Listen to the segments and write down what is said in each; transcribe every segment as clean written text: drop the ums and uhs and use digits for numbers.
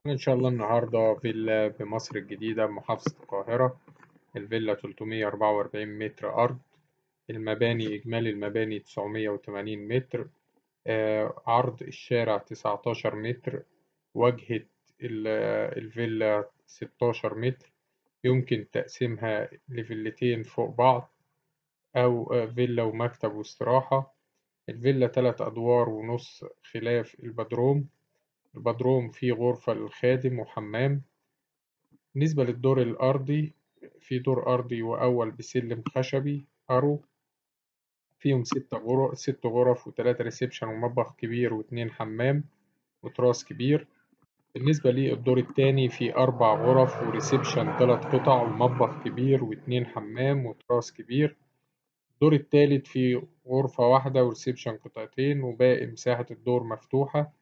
إن شاء الله النهاردة فيلا بمصر الجديدة بمحافظة القاهرة. الفيلا 344 متر أرض. إجمالي المباني 980 متر. عرض الشارع 19 متر. واجهة الفيلا 16 متر. يمكن تقسيمها لفيلتين فوق بعض أو فيلا ومكتب واستراحة. الفيلا 3 أدوار ونص خلاف البدروم فيه غرفة للخادم وحمام. بالنسبة للدور الأرضي، في دور أرضي وأول بسلم خشبي أرو، فيهم 6 غرف و3 ريسبشن ومطبخ كبير و2 حمام وتراس كبير. بالنسبة للدور التاني في 4 غرف وريسبشن 3 قطع ومطبخ كبير و2 حمام وتراس كبير. الدور التالت فيه غرفة واحدة وريسبشن قطعتين وباقي مساحة الدور مفتوحة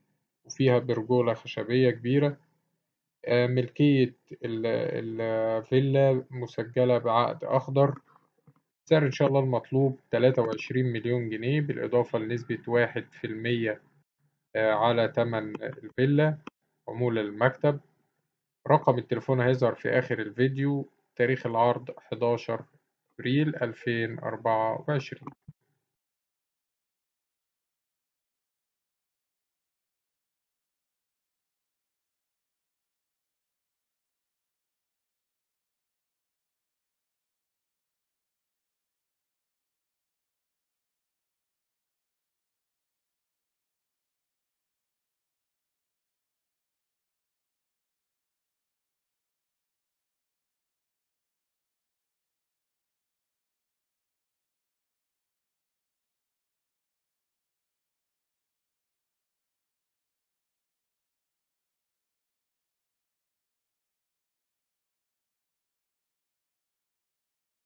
وفيها برجولة خشبية كبيرة. ملكية الفيلا مسجلة بعقد أخضر. سعر إن شاء الله المطلوب 23 مليون جنيه بالإضافة لنسبة 1% على تمن الفيلا عمولة المكتب. رقم التليفون هيظهر في آخر الفيديو. تاريخ العرض 11 أبريل 2024.